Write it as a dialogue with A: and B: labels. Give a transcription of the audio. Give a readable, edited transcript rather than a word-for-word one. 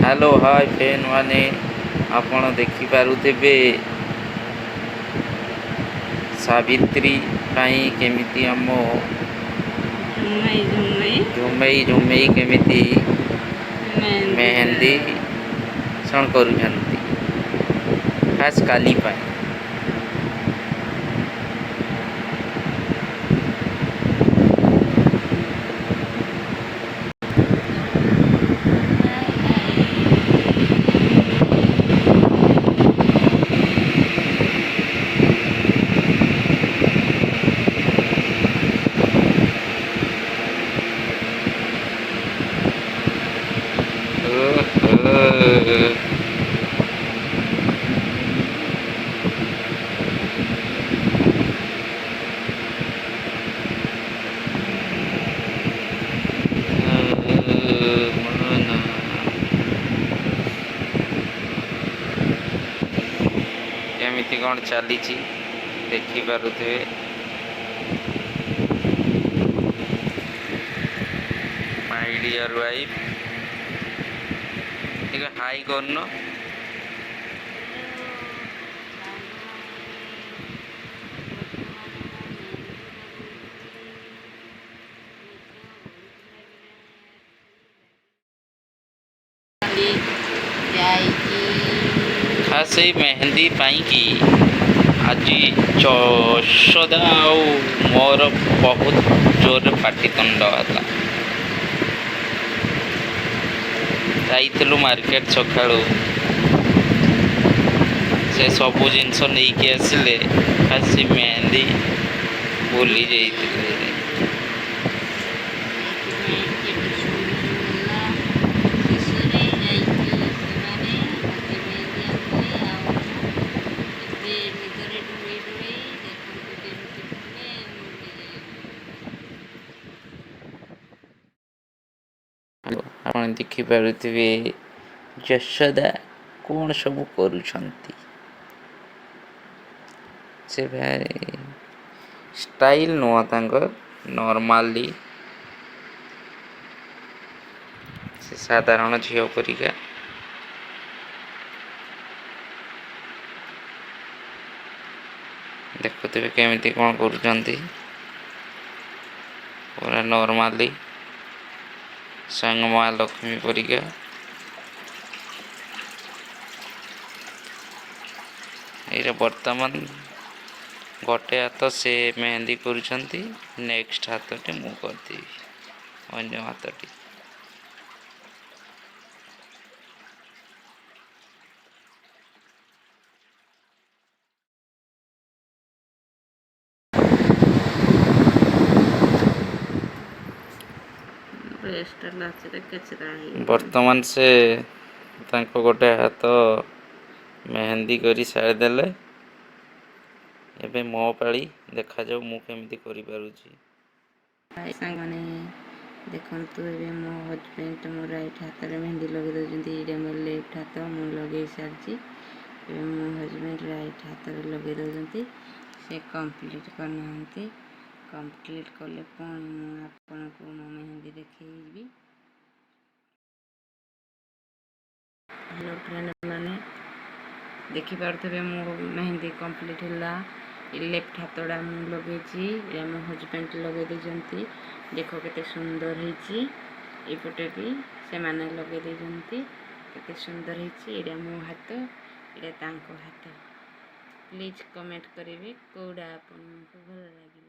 A: Hello hi fan माने आपण देखि पारुथिबे सावित्री पाई केमिति आमो झुमेई केमिति मेहंदी सण करूछंती खास काली पाई। केमिति कौन चली देखि पारुथिबे माय डियर वाइफ ठीक हाई करनो खास मेहंदी पाई की आज यशोदा और मोर बहुत जोर पाटितुंड है जाइलु मार्केट सका से सबू जिनस नहीं आसिले खास मेहंदी भूली जाइए आपण देखि पारुथिबे यशोदा कौन सब करूछंती से भाई स्टाइल नुआ तांकर नॉर्मली से साधारण झील परिका देखुथिबे केमिति कौन करूछंती पूरा नॉर्मली संग माँ लक्ष्मी परिका ये वर्तमान गोटे हाथ से मेहंदी करुछंती नेक्स्ट हाथ मु करदेवी अन्य हाथटी वर्तमान से तांको गोटे हाथ मेहंदी करी सारी देले एबे मो पाली देखा जाऊ मु केमिति करि पारुची
B: सांगने देखंतु एबे मो हस्बैंड मो राइट हाथ रे मेहंदी लगे दउजंती इडे मो लेफ्ट हाथ मु लगे सारची एबे मो हस्बैंड राइट हाथ रे लगे दउजंती से कंप्लीट करनांती कंप्लीट करले पुणी मु आपन को मो मेहंदी देखैबी। हेलो फ्रेंड माने देखि पारथबे मो मेहंदी कंप्लीट होला लेफ्ट हाथड़ा मु लगे मो हस्बैंड लगे देजंती देखो केते सुंदर हेची एपटे भी से माने लगे देजंती केते सुंदर हेची एडा मो हाथ एडा तांको हाथ प्लीज कमेंट करिवे कोडा आपन को भल लागिला।